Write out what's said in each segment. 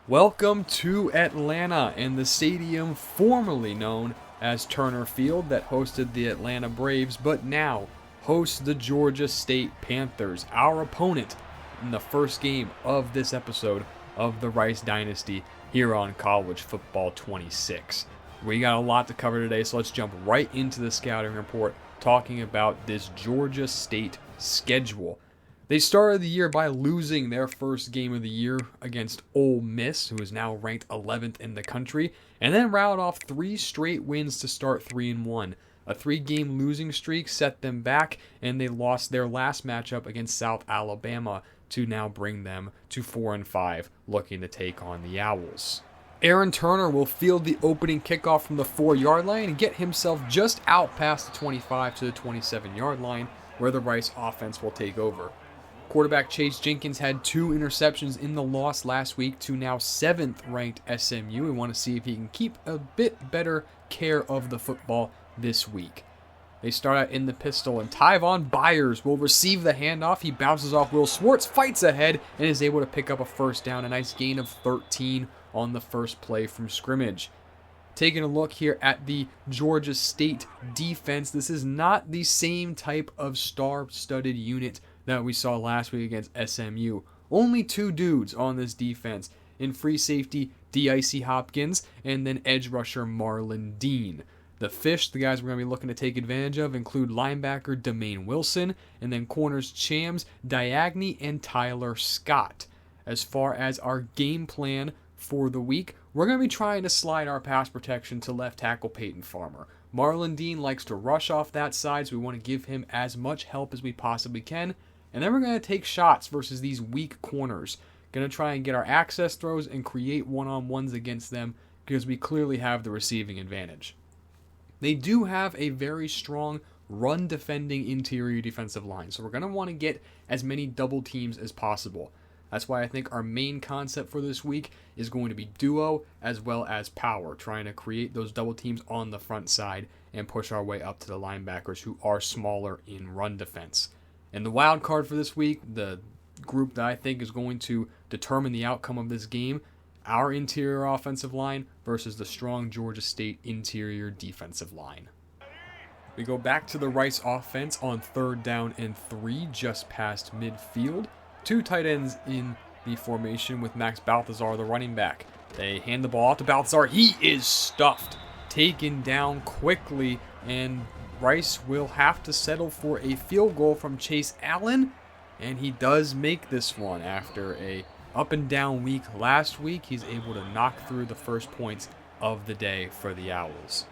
Welcome to Atlanta and the stadium formerly known as Turner Field that hosted the Atlanta Braves but now hosts the Georgia State Panthers, our opponent in the first game of this episode of the Rice Dynasty here on College Football 26. We got a lot to cover today, so let's jump right into the scouting report talking about this Georgia State schedule. They started the year by losing their first game of the year against Ole Miss, who is now ranked 11th in the country, and then rattled off 3 straight wins to start 3-1. A 3-game losing streak set them back, and they lost their last matchup against South Alabama to now bring them to 4-5, looking to take on the Owls. Aaron Turner will field the opening kickoff from the 4-yard line and get himself just out past the 25 to the 27-yard line, where the Rice offense will take over. Quarterback Chase Jenkins had 2 interceptions in the loss last week to now 7th ranked SMU. We want to see if he can keep a bit better care of the football this week. They start out in the pistol, and Tyvon Byers will receive the handoff. He bounces off Will Swartz, fights ahead, and is able to pick up a first down. A nice gain of 13 on the first play from scrimmage. Taking a look here at the Georgia State defense, this is not the same type of star-studded unit that we saw last week against SMU. Only 2 dudes on this defense. In free safety, D.I.C. Hopkins, and then edge rusher Marlon Dean. The fish, the guys we're going to be looking to take advantage of, include linebacker Demaine Wilson, and then corners Chams, Diagne, and Tyler Scott. As far as our game plan for the week, we're going to be trying to slide our pass protection to left tackle Peyton Farmer. Marlon Dean likes to rush off that side, so we want to give him as much help as we possibly can. And then we're going to take shots versus these weak corners. Going to try and get our access throws and create one-on-ones against them because we clearly have the receiving advantage. They do have a very strong run-defending interior defensive line, so we're going to want to get as many double teams as possible. That's why I think our main concept for this week is going to be duo as well as power, trying to create those double teams on the front side and push our way up to the linebackers who are smaller in run defense. And the wild card for this week, the group that I think is going to determine the outcome of this game, our interior offensive line versus the strong Georgia State interior defensive line. We go back to the Rice offense on 3rd down and 3, just past midfield. 2 tight ends in the formation with Max Balthazar, the running back. They hand the ball off to Balthazar. He is stuffed, taken down quickly, and Rice will have to settle for a field goal from Chase Allen, and he does make this one. After a up and down week last week, he's able to knock through the first points of the day for the Owls.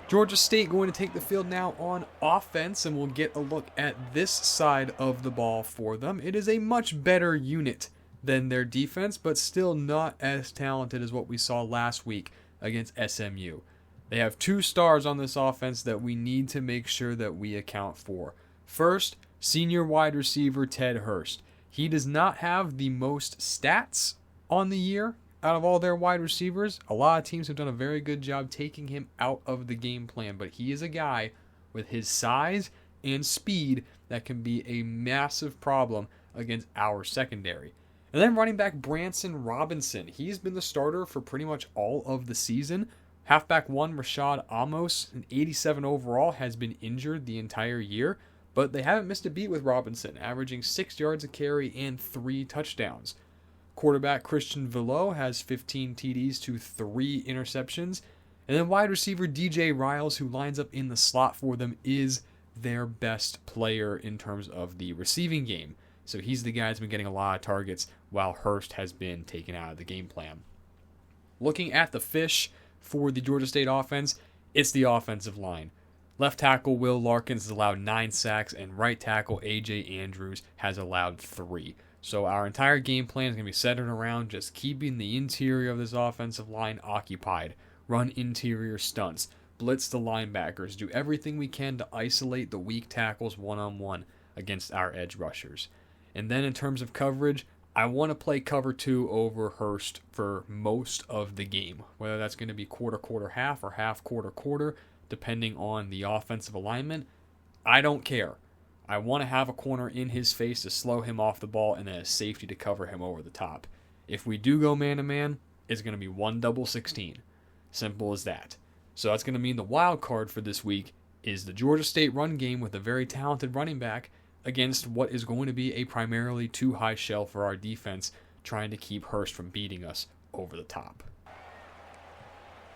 Georgia State going to take the field now on offense, and we'll get a look at this side of the ball for them. It is a much better unit than their defense, but still not as talented as what we saw last week against SMU. They have 2 stars on this offense that we need to make sure that we account for. First, senior wide receiver Ted Hurst. He does not have the most stats on the year out of all their wide receivers. A lot of teams have done a very good job taking him out of the game plan, but he is a guy with his size and speed that can be a massive problem against our secondary. And then running back Branson Robinson. He's been the starter for pretty much all of the season. Halfback 1, Rashad Amos, an 87 overall, has been injured the entire year, but they haven't missed a beat with Robinson, averaging 6 yards a carry and 3 touchdowns. Quarterback Christian Villot has 15 TDs to 3 interceptions. And then wide receiver DJ Riles, who lines up in the slot for them, is their best player in terms of the receiving game. So he's the guy that's been getting a lot of targets while Hurst has been taken out of the game plan. Looking at the fish for the Georgia State offense, it's the offensive line. Left tackle Will Larkins has allowed 9 sacks, and right tackle A.J. Andrews has allowed 3. So our entire game plan is going to be centered around just keeping the interior of this offensive line occupied, run interior stunts, blitz the linebackers, do everything we can to isolate the weak tackles one-on-one against our edge rushers. And then in terms of coverage, I want to play cover 2 over Hurst for most of the game, whether that's going to be quarter, half, or half, quarter, depending on the offensive alignment. I don't care. I want to have a corner in his face to slow him off the ball and then a safety to cover him over the top. If we do go man-to-man, it's going to be 1 double 16. Simple as that. So that's going to mean the wild card for this week is the Georgia State run game with a very talented running back against what is going to be a primarily too high shell for our defense, trying to keep Hurst from beating us over the top.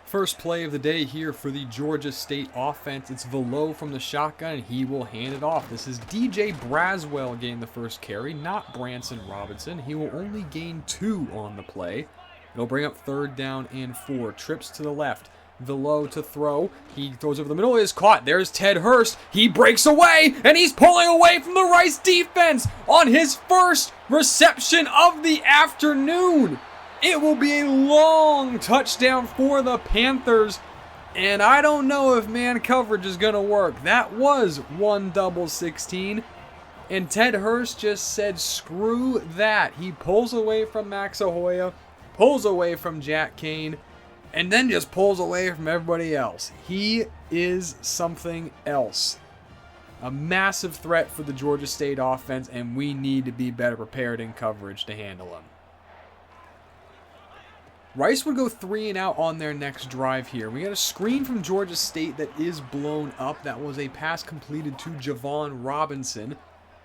First play of the day here for the Georgia State offense. It's Velo from the shotgun, and he will hand it off. This is DJ Braswell getting the first carry, not Branson Robinson. He will only gain 2 on the play. It'll bring up 3rd down and 4. Trips to the left. Velo to throw. He throws over the middle. It is caught. There's Ted Hurst. He breaks away, and he's pulling away from the Rice defense on his first reception of the afternoon. It will be a long touchdown for the Panthers, and I don't know if man coverage is going to work. That was 1 double 16, and Ted Hurst just said, screw that. He pulls away from Max Ahoya, pulls away from Jack Kane, and then just pulls away from everybody else. He is something else. A massive threat for the Georgia State offense, and we need to be better prepared in coverage to handle him. Rice would go 3 and out on their next drive here. We got a screen from Georgia State that is blown up. That was a pass completed to Javon Robinson.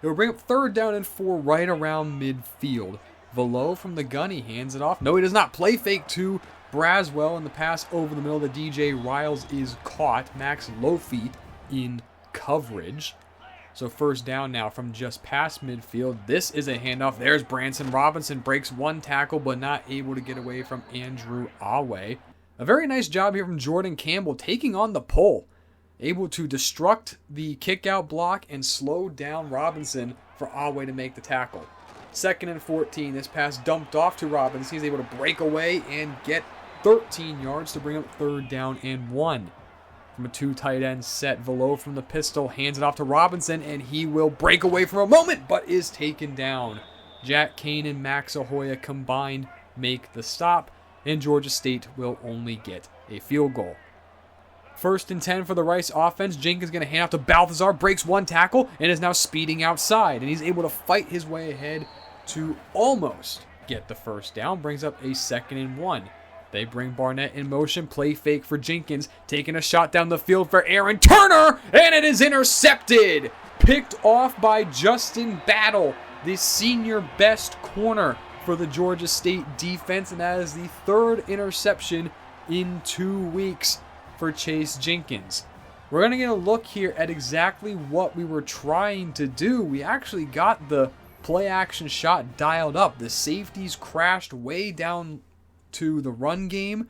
It will bring up 3rd down and 4 right around midfield. Velo from the gun, he hands it off. No, he does not. Play fake to Braswell, and the pass over the middle of DJ Riles is caught. Max Lofi in coverage. So 1st down now from just past midfield. This is a handoff. There's Branson Robinson. Breaks 1 tackle, but not able to get away from Andrew Awe. A very nice job here from Jordan Campbell taking on the pull. Able to destruct the kick-out block and slow down Robinson for Awe to make the tackle. 2nd and 14. This pass dumped off to Robinson. He's able to break away and get 13 yards to bring up 3rd down and 1. From a 2 tight end set, Velo from the pistol hands it off to Robinson, and he will break away for a moment, but is taken down. Jack Kane and Max Ahoya combined make the stop, and Georgia State will only get a field goal. 1st and 10 for the Rice offense. Jenkins going to hand off to Balthazar, breaks 1 tackle, and is now speeding outside, and he's able to fight his way ahead to almost get the 1st down. Brings up a 2nd and 1. They bring Barnett in motion, play fake for Jenkins, taking a shot down the field for Aaron Turner, and it is intercepted! Picked off by Justin Battle, the senior best corner for the Georgia State defense, and that is the 3rd interception in 2 weeks for Chase Jenkins. We're going to get a look here at exactly what we were trying to do. We actually got the play action shot dialed up. The safeties crashed way down to the run game,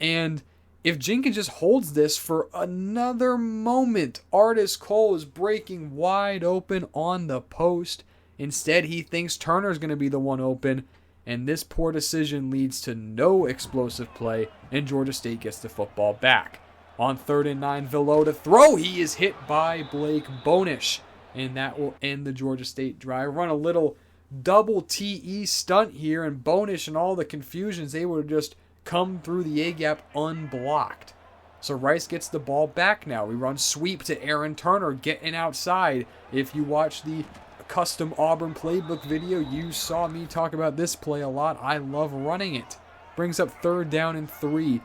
and if Jenkins just holds this for another moment, Artis Cole is breaking wide open on the post. Instead, he thinks Turner's going to be the one open, and this poor decision leads to no explosive play, and Georgia State gets the football back. On 3rd and 9, Velo to throw. He is hit by Blake Bonish, and that will end the Georgia State drive. Run a little double TE stunt here, and Bonish and all the confusions, they would have just come through the A-gap unblocked. So Rice gets the ball back now. We run sweep to Aaron Turner, getting outside. If you watch the custom Auburn playbook video, you saw me talk about this play a lot. I love running it. Brings up 3rd down and 3.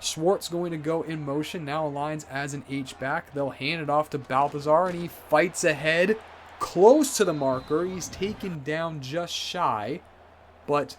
Schwartz going to go in motion, now aligns as an H-back. They'll hand it off to Balthazar, and he fights ahead. Close to the marker. He's taken down just shy, but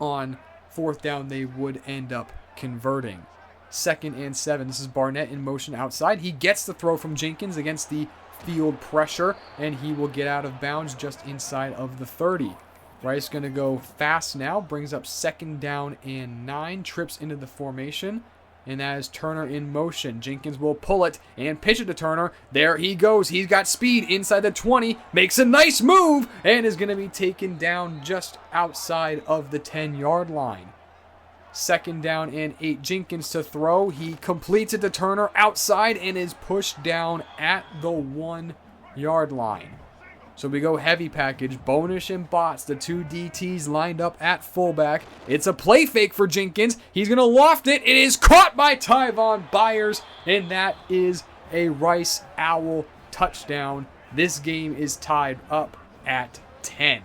on 4th down they would end up converting. 2nd and 7. This is Barnett in motion outside. He gets the throw from Jenkins against the field pressure, and he will get out of bounds just inside of the 30. Rice going to go fast now. Brings up 2nd down and 9. Trips into the formation. And that is Turner in motion. Jenkins will pull it and pitch it to Turner. There he goes. He's got speed inside the 20. Makes a nice move and is going to be taken down just outside of the 10-yard line. 2nd down and 8. Jenkins to throw. He completes it to Turner outside and is pushed down at the 1-yard line. So we go heavy package. Bonish and Botts, the 2 DTs lined up at fullback. It's a play fake for Jenkins. He's going to loft it. It is caught by Tyvon Byers, and that is a Rice Owl touchdown. This game is tied up at 10.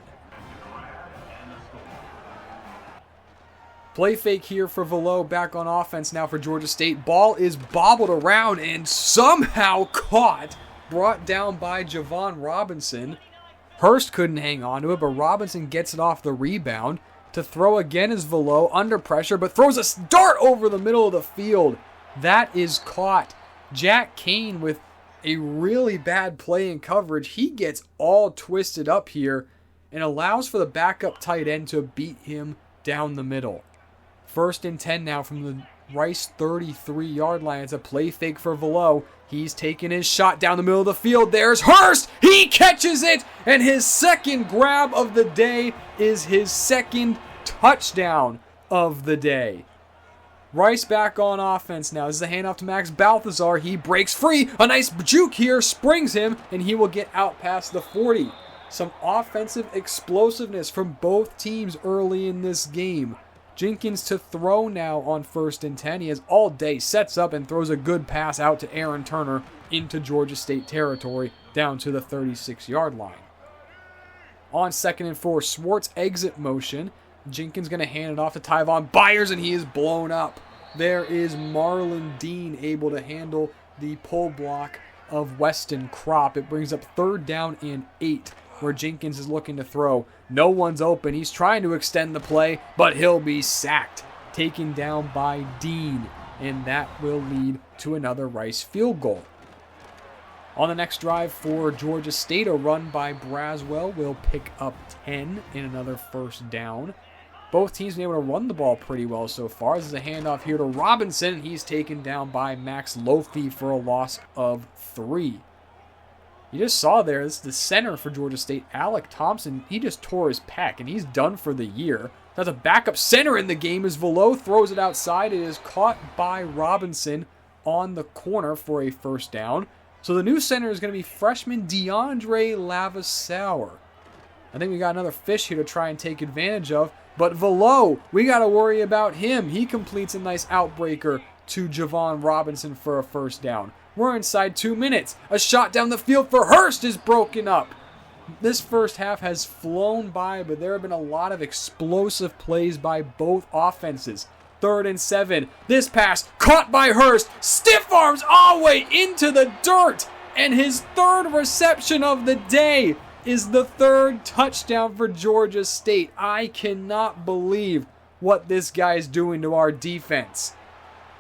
Play fake here for Velo, back on offense now for Georgia State. Ball is bobbled around and somehow caught, brought down by Javon Robinson. Hurst couldn't hang on to it, but Robinson gets it off the rebound. To throw again is Velo, under pressure, but throws a dart over the middle of the field. That is caught. Jack Kane with a really bad play in coverage. He gets all twisted up here and allows for the backup tight end to beat him down the middle. 1st and 10 now from the Rice 33-yard line. It's a play fake for Velo. He's taking his shot down the middle of the field. There's Hurst. He catches it, and his second grab of the day is his second touchdown of the day. Rice back on offense now. This is a handoff to Max Balthazar. He breaks free. A nice juke here springs him, and he will get out past the 40. Some offensive explosiveness from both teams early in this game. Jenkins to throw now on 1st and 10. He has all day, sets up and throws a good pass out to Aaron Turner into Georgia State territory down to the 36-yard line. On 2nd and 4, Swartz exit motion. Jenkins going to hand it off to Tyvon Byers, and he is blown up. There is Marlon Dean able to handle the pull block of Weston Kropp. It brings up 3rd down and 8, where Jenkins is looking to throw. No one's open. He's trying to extend the play, but he'll be sacked, taken down by Dean, and that will lead to another Rice field goal. On the next drive for Georgia State, a run by Braswell will pick up 10 in another 1st down. Both teams have been able to run the ball pretty well so far. This is a handoff here to Robinson. He's taken down by Max Lofi for a loss of 3. You just saw there, this is the center for Georgia State, Alec Thompson. He just tore his pec, and he's done for the year. That's a backup center in the game as Velo throws it outside. It is caught by Robinson on the corner for a 1st down. So the new center is going to be freshman DeAndre Lavassour. I think we got another fish here to try and take advantage of. But Velo, we got to worry about him. He completes a nice outbreaker to Javon Robinson for a 1st down. We're inside 2 minutes. A shot down the field for Hurst is broken up. This first half has flown by, but there have been a lot of explosive plays by both offenses. 3rd and 7. This pass caught by Hurst. Stiff arms all the way into the dirt. And his 3rd reception of the day is the 3rd touchdown for Georgia State. I cannot believe what this guy is doing to our defense.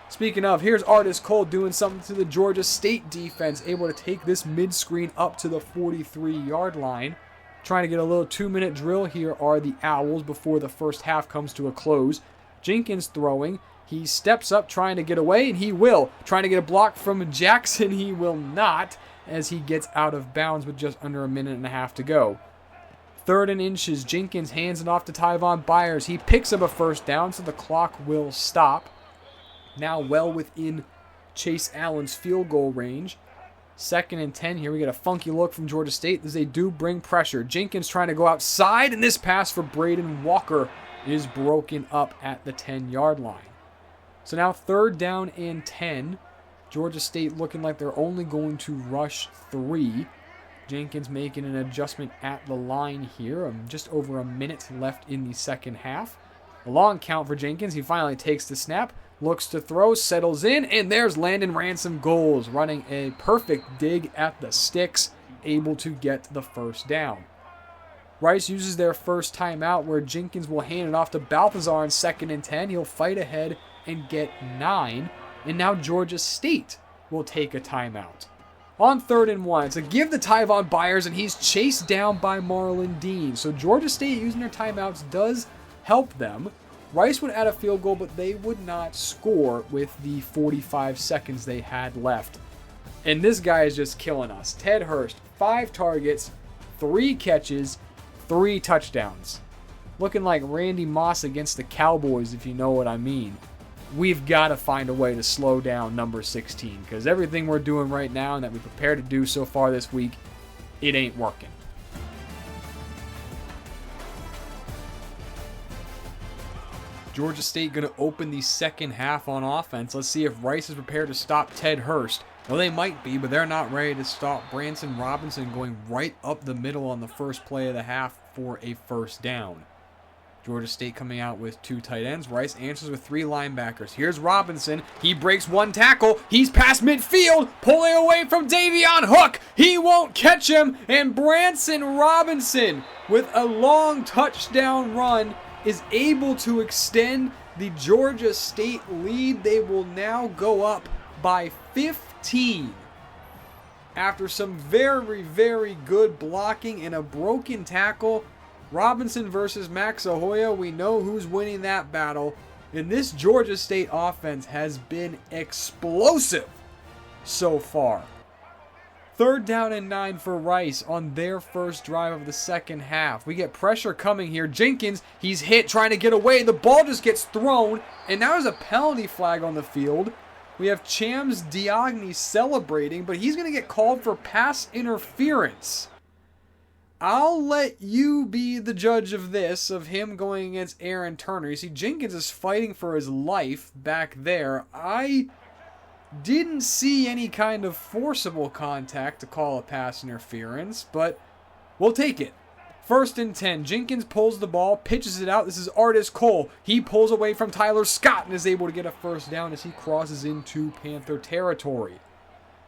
Speaking of, here's Artis Cole doing something to the Georgia State defense, able to take this mid-screen up to the 43-yard line. Trying to get a little 2-minute drill here are the Owls before the first half comes to a close. Jenkins throwing. He steps up trying to get away, and he will. Trying to get a block from Jackson. He will not, as he gets out of bounds with just under a minute and a half to go. 3rd and inches. Jenkins hands it off to Tyvon Byers. He picks up a 1st down, so the clock will stop. Now well within Chase Allen's field goal range. 2nd and 10 here. We get a funky look from Georgia State as they do bring pressure. Jenkins trying to go outside, and this pass for Braden Walker is broken up at the 10-yard line. So now 3rd down and 10. Georgia State looking like they're only going to rush 3. Jenkins making an adjustment at the line here. Just over a minute left in the 2nd half. A long count for Jenkins. He finally takes the snap. Looks to throw, settles in, and there's Landon Ransom goals, running a perfect dig at the sticks, able to get the 1st down. Rice uses their first timeout where Jenkins will hand it off to Balthazar on 2nd and 10. He'll fight ahead and get 9, and now Georgia State will take a timeout. On 3rd and 1, it's a give to Tyvon Byers, and he's chased down by Marlon Dean. So Georgia State using their timeouts does help them. Rice would add a field goal, but they would not score with the 45 seconds they had left. And this guy is just killing us. Ted Hurst, 5 targets, 3 catches, 3 touchdowns. Looking like Randy Moss against the Cowboys, if you know what I mean. We've got to find a way to slow down number 16, because everything we're doing right now and that we prepared to do so far this week, it ain't working. Georgia State going to open the 2nd half on offense. Let's see if Rice is prepared to stop Ted Hurst. Well, they might be, but they're not ready to stop Branson Robinson going right up the middle on the first play of the half for a 1st down. Georgia State coming out with 2 tight ends. Rice answers with 3 linebackers. Here's Robinson. He breaks 1 tackle. He's past midfield, pulling away from Davion Hook. He won't catch him. And Branson Robinson, with a long touchdown run, is able to extend the Georgia State lead. They will now go up by 15. After some very, very good blocking and a broken tackle, Robinson versus Max Ahoya, we know who's winning that battle. And this Georgia State offense has been explosive so far. 3rd down and 9 for Rice on their first drive of the second half. We get pressure coming here. Jenkins, he's hit trying to get away. The ball just gets thrown, and now there's a penalty flag on the field. We have Chams Diogny celebrating, but he's going to get called for pass interference. I'll let you be the judge of this, of him going against Aaron Turner. You see, Jenkins is fighting for his life back there. I didn't see any kind of forcible contact to call a pass interference, but we'll take it. 1st and 10. Jenkins pulls the ball, pitches it out. This is Artis Cole. He pulls away from Tyler Scott and is able to get a first down as he crosses into Panther territory.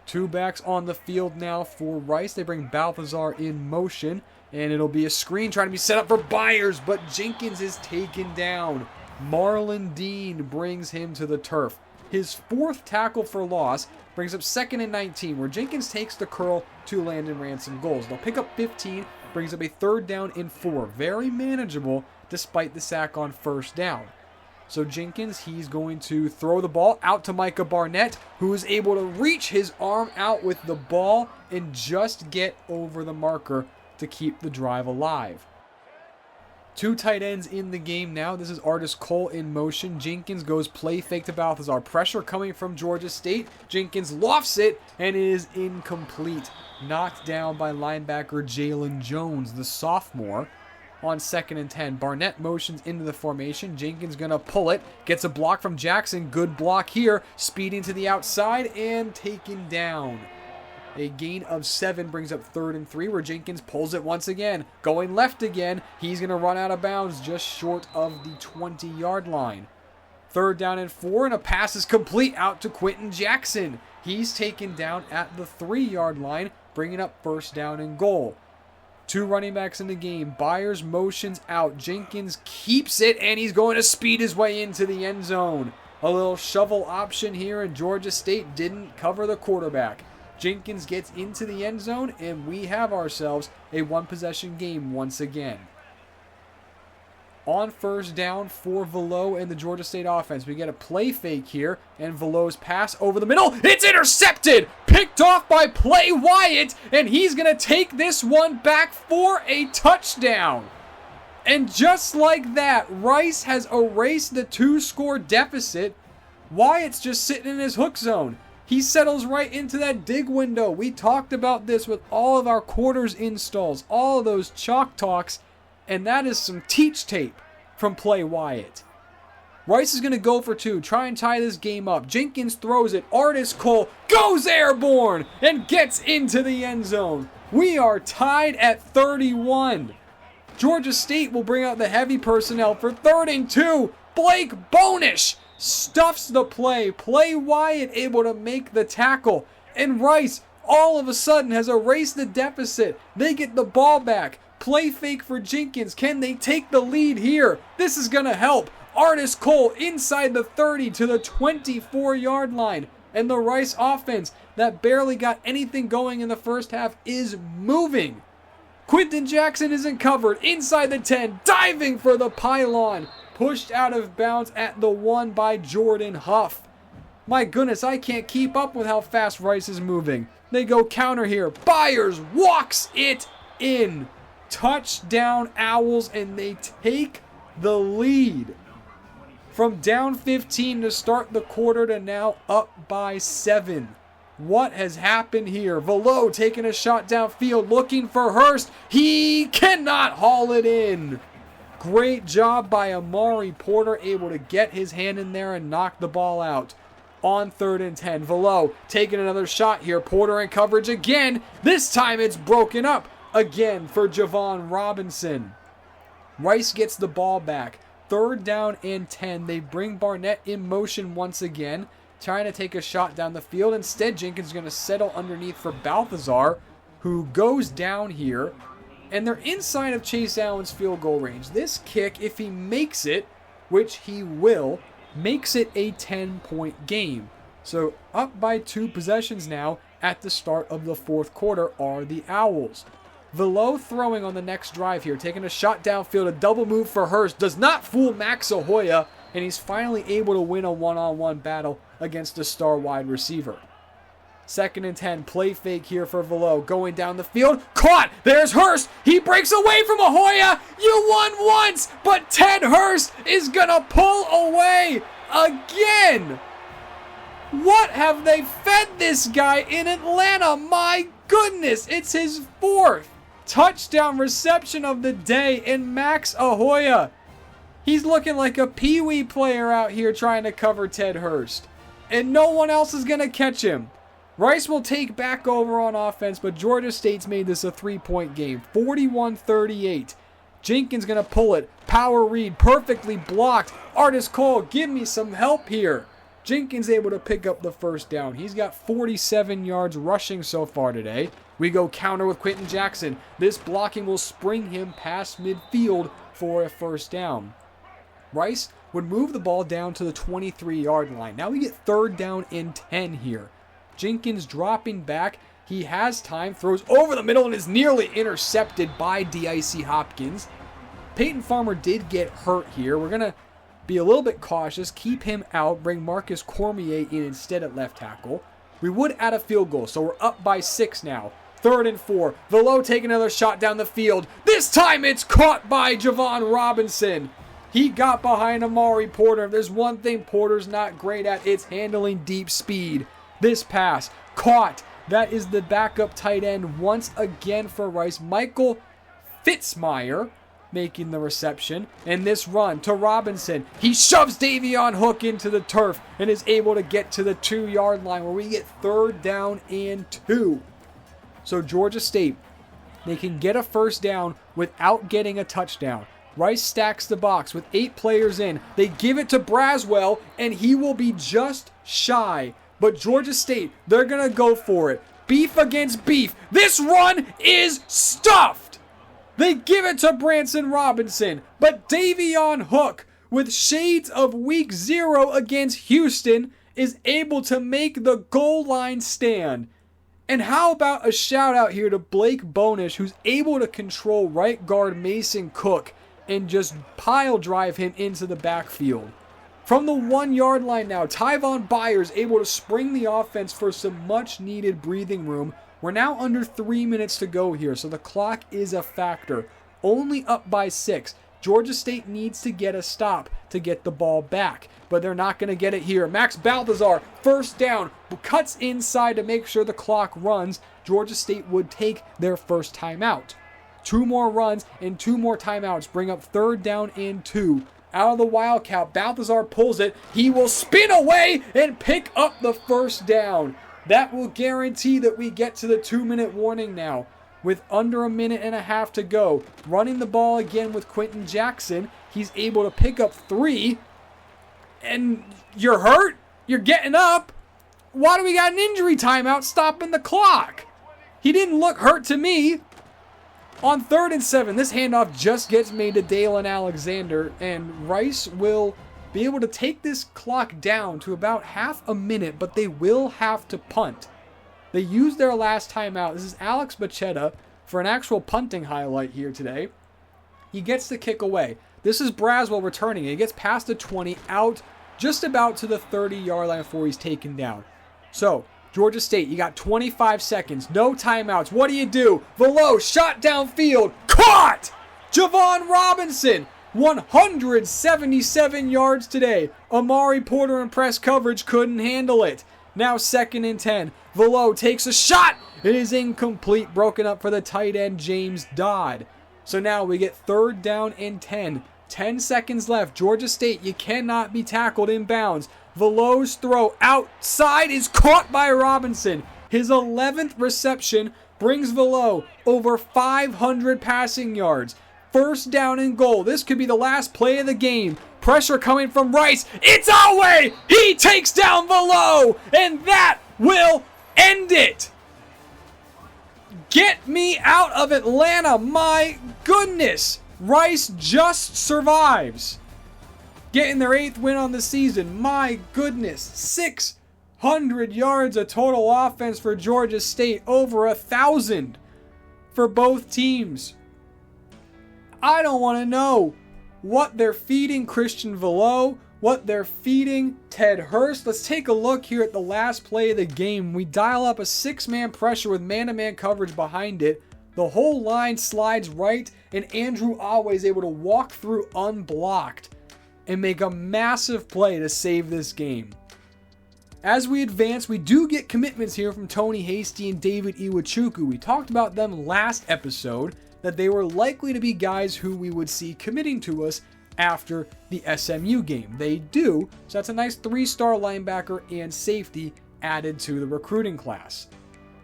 2 backs on the field now for Rice. They bring Balthazar in motion, and it'll be a screen trying to be set up for Byers, but Jenkins is taken down. Marlon Dean brings him to the turf. His 4th tackle for loss brings up 2nd and 19, where Jenkins takes the curl to Landon Ransom goals. They'll pick up 15, brings up a 3rd down and 4. Very manageable despite the sack on 1st down. So Jenkins, he's going to throw the ball out to Micah Barnett, who is able to reach his arm out with the ball and just get over the marker to keep the drive alive. 2 tight ends in the game now. This is Artis Cole in motion. Jenkins goes play fake to Balthazar. Pressure coming from Georgia State. Jenkins lofts it, and it is incomplete. Knocked down by linebacker Jalen Jones, the sophomore. On 2nd and 10, Barnett motions into the formation. Jenkins gonna pull it, gets a block from Jackson. Good block here, speeding to the outside and taken down. A gain of 7 brings up 3rd and 3, where Jenkins pulls it once again. Going left again, he's gonna run out of bounds just short of the 20-yard line. 3rd down and 4, and a pass is complete out to Quentin Jackson. He's taken down at the 3-yard line, bringing up 1st down and goal. 2 running backs in the game. Byers motions out. Jenkins keeps it, and he's going to speed his way into the end zone. A little shovel option here, and Georgia State didn't cover the quarterback. Jenkins gets into the end zone, and we have ourselves a 1-possession game once again. On 1st down for Velo and the Georgia State offense. We get a play fake here, and Velo's pass over the middle. It's intercepted! Picked off by Play Wyatt, and he's going to take this one back for a touchdown. And just like that, Rice has erased the 2-score deficit. Wyatt's just sitting in his hook zone. He settles right into that dig window. We talked about this with all of our quarters installs, all of those chalk talks, and that is some teach tape from Play Wyatt. Rice is going to go for 2, try and tie this game up. Jenkins throws it. Artis Cole goes airborne and gets into the end zone. We are tied at 31. Georgia State will bring out the heavy personnel for 3rd and 2. Blake Bonish stuffs the play. Play Wyatt able to make the tackle. And Rice all of a sudden has erased the deficit. They get the ball back. Play fake for Jenkins. Can they take the lead here? This is going to help. Artis Cole inside the 30 to the 24-yard line. And the Rice offense that barely got anything going in the first half is moving. Quentin Jackson isn't covered. Inside the 10, diving for the pylon. Pushed out of bounds at the 1 by Jordan Huff. My goodness, I can't keep up with how fast Rice is moving. They go counter here. Byers walks it in. Touchdown Owls, and they take the lead. From down 15 to start the quarter to now up by 7. What has happened here? Velo taking a shot downfield, looking for Hurst. He cannot haul it in. Great job by Amari Porter, able to get his hand in there and knock the ball out. On 3rd and 10, Velo taking another shot here. Porter in coverage again. This time it's broken up again for Javon Robinson. Rice gets the ball back. 3rd down and 10. They bring Barnett in motion once again, trying to take a shot down the field. Instead, Jenkins is going to settle underneath for Balthazar, who goes down here. And they're inside of Chase Allen's field goal range. This kick, if he makes it, which he will, makes it a 10-point game. So up by 2 possessions now at the start of the 4th quarter are the Owls. Velo throwing on the next drive here, taking a shot downfield, a double move for Hurst. Does not fool Max Ahoya, and he's finally able to win a one-on-one battle against a star wide receiver. 2nd and 10, play fake here for Velo, going down the field, caught, there's Hurst, he breaks away from Ahoya, you won once, but Ted Hurst is gonna pull away again. What have they fed this guy in Atlanta? My goodness, it's his 4th touchdown reception of the day, and Max Ahoya, he's looking like a peewee player out here trying to cover Ted Hurst, and no one else is gonna catch him. Rice will take back over on offense, but Georgia State's made this a 3-point game. 41-38. Jenkins going to pull it. Power read. Perfectly blocked. Artis Cole, give me some help here. Jenkins able to pick up the 1st down. He's got 47 yards rushing so far today. We go counter with Quentin Jackson. This blocking will spring him past midfield for a 1st down. Rice would move the ball down to the 23-yard line. Now we get 3rd down and 10 here. Jenkins dropping back. He has time, throws over the middle, and is nearly intercepted by D.I.C. Hopkins. Peyton Farmer did get hurt here. We're going to be a little bit cautious, keep him out, bring Marcus Cormier in instead at left tackle. We would add a field goal, so we're up by 6 now. 3rd and 4. Velo taking another shot down the field. This time it's caught by Javon Robinson. He got behind Amari Porter. If there's one thing Porter's not great at, it's handling deep speed. This pass, caught. That is the backup tight end once again for Rice. Michael Fitzmyer making the reception. And this run to Robinson. He shoves Davion Hook into the turf and is able to get to the 2-yard line where we get 3rd down and 2. So Georgia State, they can get a 1st down without getting a touchdown. Rice stacks the box with 8 players in. They give it to Braswell, and he will be just shy. But Georgia State, they're going to go for it. Beef against beef. This run is stuffed. They give it to Branson Robinson. But Davion Hook, with shades of week 0 against Houston, is able to make the goal line stand. And how about a shout out here to Blake Bonish, who's able to control right guard Mason Cook and just pile drive him into the backfield. From the 1-yard line now, Tyvon Byers able to spring the offense for some much needed breathing room. We're now under 3 minutes to go here, so the clock is a factor. Only up by 6. Georgia State needs to get a stop to get the ball back, but they're not going to get it here. Max Balthazar, 1st down, cuts inside to make sure the clock runs. Georgia State would take their 1st timeout. 2 more runs and 2 more timeouts bring up 3rd down and 2. Out of the Wildcat, Balthazar pulls it. He will spin away and pick up the 1st down. That will guarantee that we get to the 2-minute warning now. With under a minute and a half to go. Running the ball again with Quentin Jackson. He's able to pick up 3. And you're hurt? You're getting up? Why do we got an injury timeout stopping the clock? He didn't look hurt to me. On 3rd and 7, this handoff just gets made to Dalen Alexander, and Rice will be able to take this clock down to about half a minute, but they will have to punt. They used their last timeout. This is Alex Bachetta for an actual punting highlight here today. He gets the kick away. This is Braswell returning. He gets past the 20, out just about to the 30-yard line before he's taken down. So, Georgia State, you got 25 seconds, no timeouts. What do? Velo, shot downfield, caught! Javon Robinson, 177 yards today. Amari Porter in press coverage couldn't handle it. Now 2nd and 10. Velo takes a shot. It is incomplete, broken up for the tight end, James Dodd. So now we get 3rd down and 10. 10 seconds left. Georgia State, you cannot be tackled in bounds. Velo's throw outside is caught by Robinson. His 11th reception brings Velo over 500 passing yards. first down and goal. This could be the last play of the game. Pressure coming from Rice. It's our way. He takes down Monroe, and that will end it. Get me out of Atlanta. My goodness. Rice just survives. Getting their 8th win on the season. My goodness. 600 yards of total offense for Georgia State. Over 1,000 for both teams. I don't want to know what they're feeding Christian Veloux, what they're feeding Ted Hurst. Let's take a look here at the last play of the game. We dial up a 6-man pressure with man-to-man coverage behind it. The whole line slides right, and Andrew Awe is able to walk through unblocked and make a massive play to save this game. As we advance, we do get commitments here from Tony Hasty and David Iwachukwu. We talked about them last episode, that they were likely to be guys who we would see committing to us after the SMU game. They do, so that's a nice 3-star linebacker and safety added to the recruiting class.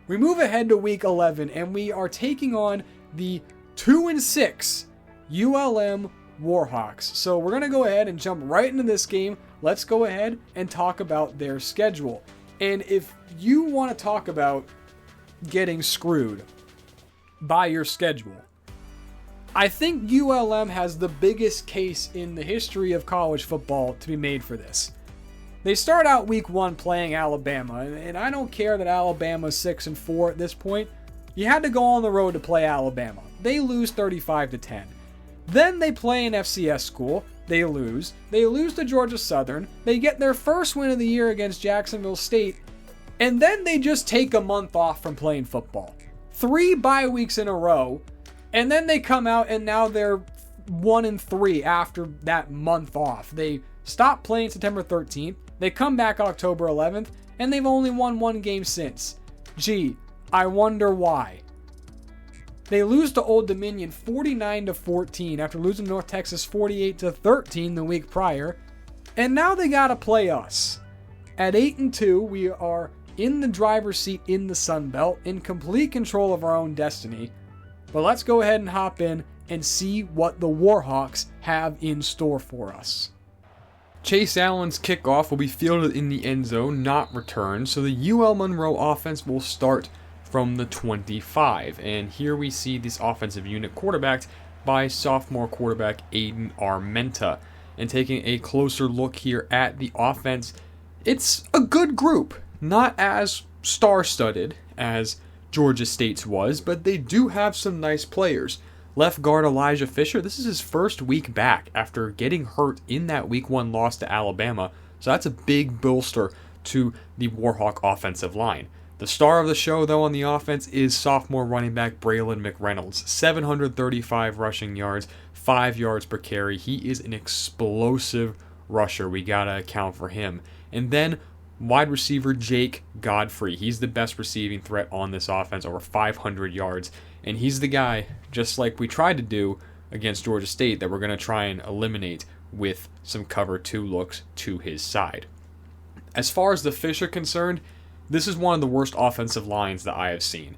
We move ahead to week 11, and we are taking on the 2-6 ULM Warhawks. So we're going to go ahead and jump right into this game. Let's go ahead and talk about their schedule. And if you want to talk about getting screwed by your schedule, I think ULM has the biggest case in the history of college football to be made for this. They start out week 1 playing Alabama, and I don't care that Alabama's 6-4 at this point. You had to go on the road to play Alabama. They lose 35-10. Then they play an FCS school. They lose. They lose to Georgia Southern. They get their first win of the year against Jacksonville State, and then they just take a month off from playing football. 3 bye weeks in a row. And then they come out and now they're 1-3 after that month off. They stop playing September 13th. They come back October 11th, and they've only won 1 game since. Gee, I wonder why. They lose to Old Dominion 49-14 after losing to North Texas 48-13 the week prior. And now they gotta play us. At 8-2, we are in the driver's seat in the Sun Belt, in complete control of our own destiny. But let's go ahead and hop in and see what the Warhawks have in store for us. Chase Allen's kickoff will be fielded in the end zone, not returned, so the UL Monroe offense will start from the 25. And here we see this offensive unit quarterbacked by sophomore quarterback Aiden Armenta. And taking a closer look here at the offense, it's a good group, not as star-studded as Georgia State's was, but they do have some nice players. Left guard Elijah Fisher, this is his first week back after getting hurt in that week 1 loss to Alabama, so that's a big bolster to the Warhawk offensive line. The star of the show, though, on the offense is sophomore running back Braylon McReynolds. 735 rushing yards, 5 yards per carry. He is an explosive rusher. We gotta account for him. And then wide receiver Jake Godfrey. He's the best receiving threat on this offense, over 500 yards. And he's the guy, just like we tried to do against Georgia State, that we're going to try and eliminate with some cover 2 looks to his side. As far as the Fish are concerned, this is one of the worst offensive lines that I have seen.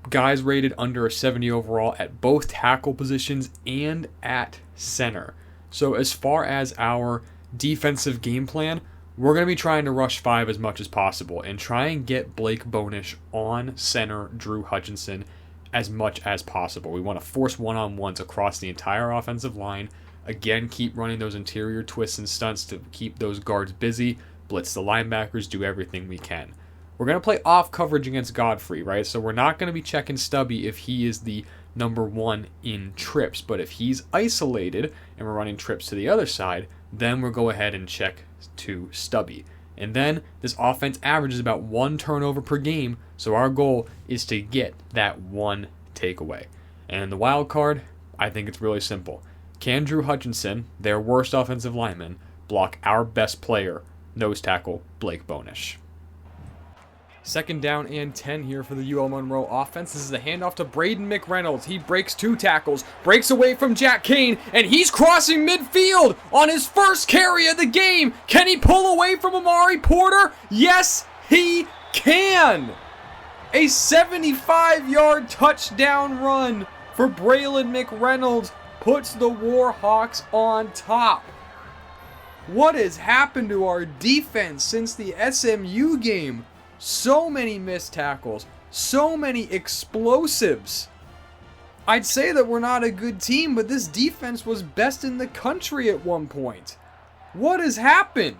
Guys rated under a 70 overall at both tackle positions and at center. So as far as our defensive game plan, we're going to be trying to rush 5 as much as possible and try and get Blake Bonish on center Drew Hutchinson as much as possible. We want to force one-on-ones across the entire offensive line. Again, keep running those interior twists and stunts to keep those guards busy, blitz the linebackers, do everything we can. We're going to play off coverage against Godfrey, right? So we're not going to be checking Stubby if he is the number 1 in trips, but if he's isolated and we're running trips to the other side, then we'll go ahead and check to Stubby. And then this offense averages about 1 turnover per game, so our goal is to get that 1 takeaway. And the wild card, I think it's really simple. Can Drew Hutchinson, their worst offensive lineman, block our best player, nose tackle Blake Bonish? 2nd down and 10 here for the UL Monroe offense. This is a handoff to Braden McReynolds. He breaks 2 tackles, breaks away from Jack Kane, and he's crossing midfield on his first carry of the game. Can he pull away from Amari Porter? Yes, he can. A 75-yard touchdown run for Braylon McReynolds puts the Warhawks on top. What has happened to our defense since the SMU game? So many missed tackles, so many explosives. I'd say that we're not a good team, but this defense was best in the country at one point. What has happened?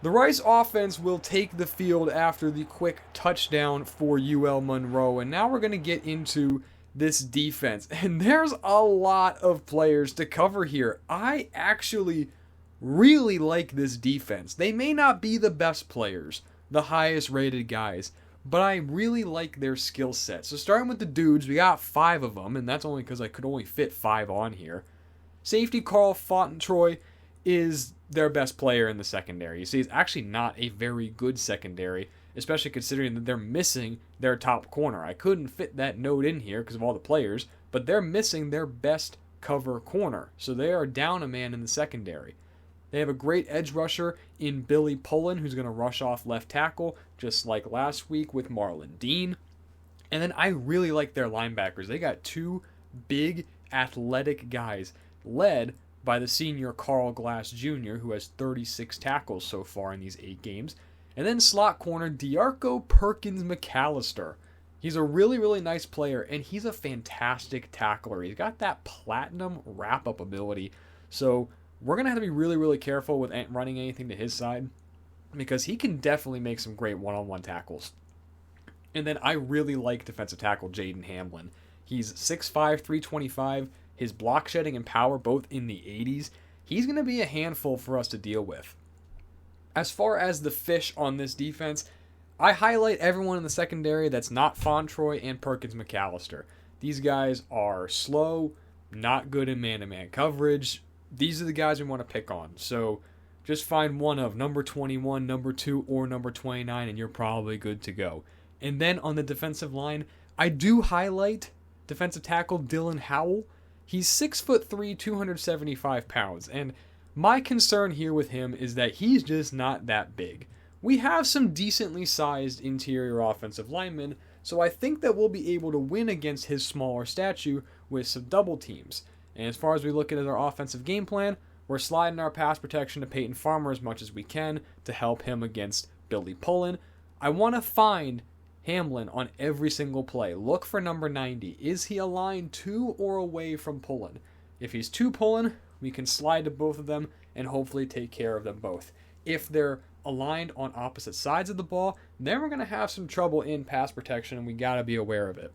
The Rice offense will take the field after the quick touchdown for UL Monroe, and now we're going to get into this defense. And there's a lot of players to cover here. I actually really like this defense. They may not be the best players, the highest rated guys, but I really like their skill set. So starting with the dudes, we got 5 of them, and that's only because I could only fit 5 on here. Safety Carl Fontentroy is their best player in the secondary. You see, it's actually not a very good secondary, especially considering that they're missing their top corner. I couldn't fit that note in here because of all the players, but they're missing their best cover corner. So they are down a man in the secondary. They have a great edge rusher in Billy Pullen, who's going to rush off left tackle, just like last week with Marlon Dean. And then I really like their linebackers. They got 2 big, athletic guys, led by the senior Carl Glass Jr., who has 36 tackles so far in these 8 games. And then slot corner Diarco Perkins McAllister. He's a really, really nice player, and he's a fantastic tackler. He's got that platinum wrap-up ability. So we're going to have to be really, really careful with running anything to his side, because he can definitely make some great one-on-one tackles. And then I really like defensive tackle Jaden Hamlin. He's 6'5", 325. His block shedding and power both in the 80s. He's going to be a handful for us to deal with. As far as the fish on this defense, I highlight everyone in the secondary that's not Fontroy and Perkins McAllister. These guys are slow, not good in man-to-man coverage. These are the guys we want to pick on. So just find one of number 21, number 2, or number 29, and you're probably good to go. And then on the defensive line, I do highlight defensive tackle Dylan Howell. He's 6'3", 275 pounds, and my concern here with him is that he's just not that big. We have some decently sized interior offensive linemen, so I think that we'll be able to win against his smaller stature with some double teams. And as far as we look at our offensive game plan, we're sliding our pass protection to Peyton Farmer as much as we can to help him against Billy Pullen. I want to find Hamlin on every single play. Look for number 90. Is he aligned to or away from Pullen? If he's to Pullen, we can slide to both of them and hopefully take care of them both. If they're aligned on opposite sides of the ball, then we're going to have some trouble in pass protection, and we got to be aware of it.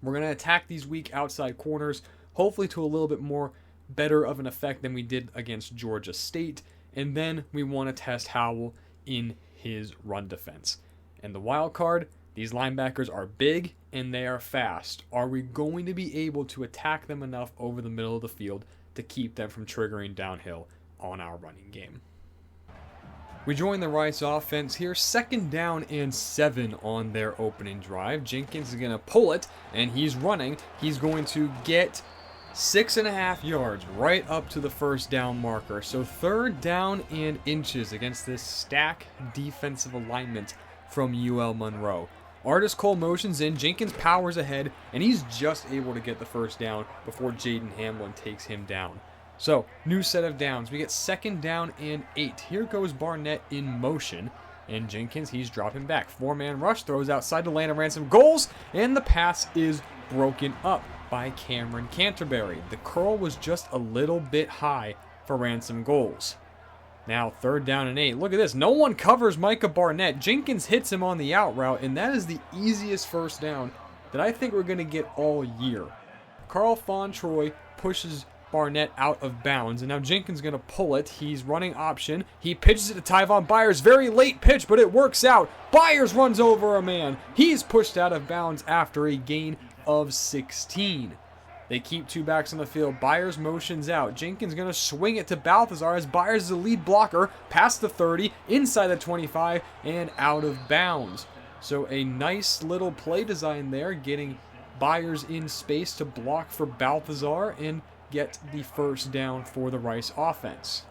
We're going to attack these weak outside corners, hopefully to a little bit more better of an effect than we did against Georgia State, and then we want to test Howell in his run defense. And the wild card, these linebackers are big and they are fast. Are we going to be able to attack them enough over the middle of the field to keep them from triggering downhill on our running game? We join the Rice offense here, 2nd down and 7 on their opening drive. Jenkins is going to pull it, and he's running. He's going to get 6.5 yards right up to the first down marker. So 3rd down and inches against this stack defensive alignment from UL Monroe. Artis Cole motions in, Jenkins powers ahead, and he's just able to get the first down before Jaden Hamlin takes him down. So, new set of downs. We get 2nd down and 8. Here goes Barnett in motion, and Jenkins, he's dropping back. 4-man rush, throws outside to land and ransom goals, and the pass is broken up by Cameron Canterbury. The curl was just a little bit high for ransom goals. Now 3rd down and 8. Look at this. No one covers Micah Barnett. Jenkins hits him on the out route, and that is the easiest first down that I think we're going to get all year. Carl Fontroy pushes Barnett out of bounds, and now Jenkins going to pull it. He's running option. He pitches it to Tyvon Byers. Very late pitch, but it works out. Byers runs over a man. He's pushed out of bounds after a gain of 16. They keep 2 backs on the field. Byers motions out. Jenkins going to swing it to Balthazar as Byers is the lead blocker. Past the 30, inside the 25, and out of bounds. So a nice little play design there, getting Byers in space to block for Balthazar and get the first down for the Rice offense.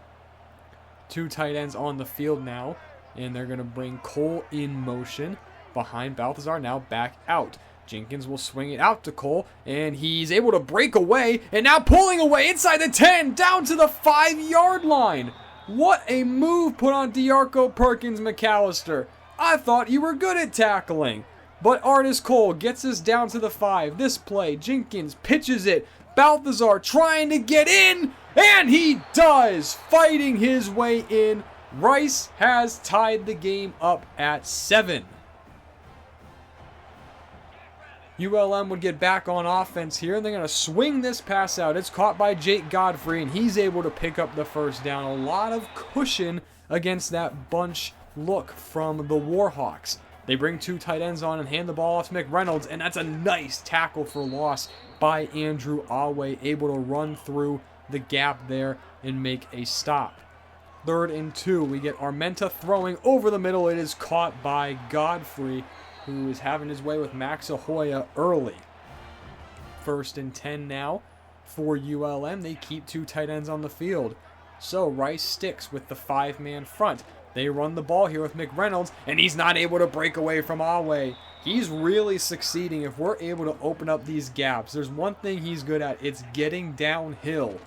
2 tight ends on the field now, and they're going to bring Cole in motion behind Balthazar, now back out. Jenkins will swing it out to Cole, and he's able to break away, and now pulling away inside the 10, down to the 5-yard line. What a move put on D'Arco Perkins McAllister. I thought you were good at tackling. But Artis Cole gets us down to the 5. This play, Jenkins pitches it. Balthazar trying to get in, and he does, fighting his way in. Rice has tied the game up at 7. ULM would get back on offense here, and they're going to swing this pass out. It's caught by Jake Godfrey, and he's able to pick up the first down. A lot of cushion against that bunch look from the Warhawks. They bring 2 tight ends on and hand the ball off to McReynolds, and that's a nice tackle for loss by Andrew Awe, able to run through the gap there and make a stop. 3rd and 2, we get Armenta throwing over the middle. It is caught by Godfrey, who is having his way with Max Ahoya early. 1st and 10 now for ULM. They keep 2 tight ends on the field. So Rice sticks with the 5-man front. They run the ball here with McReynolds, and he's not able to break away from Awe. He's really succeeding if we're able to open up these gaps. There's one thing he's good at. It's getting downhill.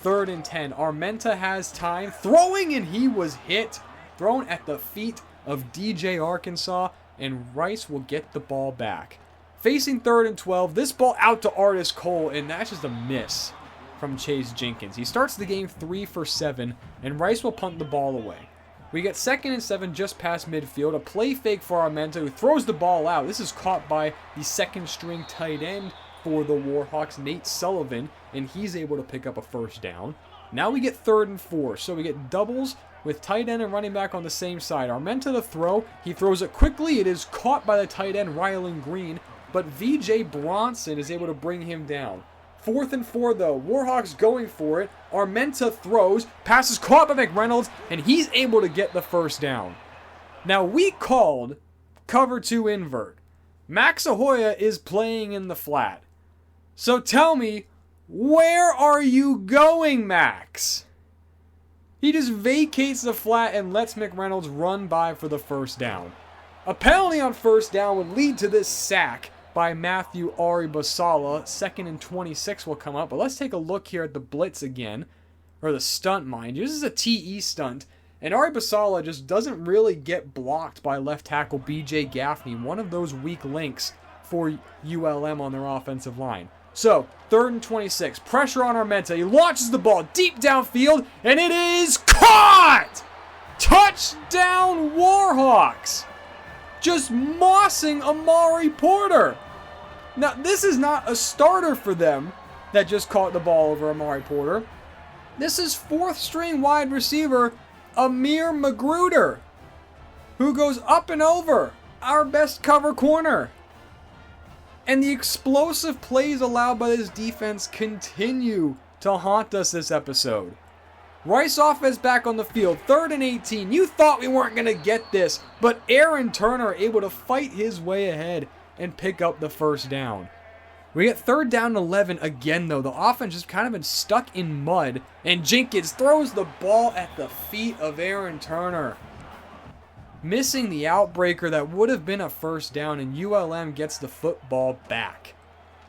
3rd and 10. Armenta has time. Throwing, and he was hit. Thrown at the feet of DJ Arkansas, and Rice will get the ball back. Facing 3rd and 12. This ball out to Artis Cole, and that's just a miss from Chase Jenkins. He starts the game 3 for 7, and Rice will punt the ball away. We get 2nd and 7 just past midfield. A play fake for Armenta, who throws the ball out. This is caught by the 2nd-string tight end for the Warhawks, Nate Sullivan, and he's able to pick up a first down. Now we get 3rd and 4, so we get doubles with tight end and running back on the same side. Armenta the throw. He throws it quickly. It is caught by the tight end, Rylan Green, but VJ Bronson is able to bring him down. 4th and 4, though. Warhawks going for it. Armenta throws. Pass is caught by McReynolds, and he's able to get the first down. Now, we called cover 2 invert. Max Ahoya is playing in the flat. So tell me, where are you going, Max? He just vacates the flat and lets McReynolds run by for the first down. A penalty on first down would lead to this sack by Matthew Aribasala. 2nd and 26 will come up. But let's take a look here at the blitz again. Or the stunt, mind you. This is a TE stunt. And Aribasala just doesn't really get blocked by left tackle BJ Gaffney. One of those weak links for ULM on their offensive line. So, 3rd and 26. Pressure on Armenta. He launches the ball deep downfield. And it is caught! Touchdown Warhawks! Just mossing Amari Porter. Now, this is not a starter for them that just caught the ball over Amari Porter. This is 4th-string wide receiver Amir Magruder, who goes up and over our best cover corner. And the explosive plays allowed by this defense continue to haunt us this episode. Rice offense back on the field, 3rd and 18. You thought we weren't going to get this, but Aaron Turner able to fight his way ahead and pick up the first down. We get 3rd down and 11 again, though. The offense has kind of been stuck in mud, and Jenkins throws the ball at the feet of Aaron Turner, missing the outbreaker that would have been a first down, and ULM gets the football back.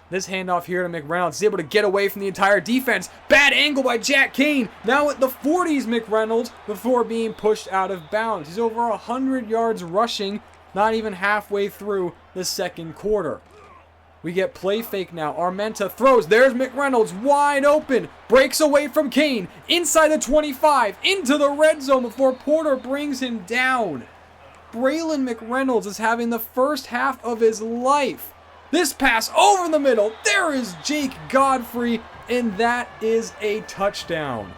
This handoff here to McReynolds is able to get away from the entire defense. Bad angle by Jack Kane. Now at the 40s, McReynolds, before being pushed out of bounds. He's over 100 yards rushing, not even halfway through the 2nd quarter. We get play fake now. Armenta throws. There's McReynolds wide open. Breaks away from Kane. Inside the 25. Into the red zone before Porter brings him down. Braylon McReynolds is having the first half of his life. This pass over the middle. There is Jake Godfrey, and that is a touchdown.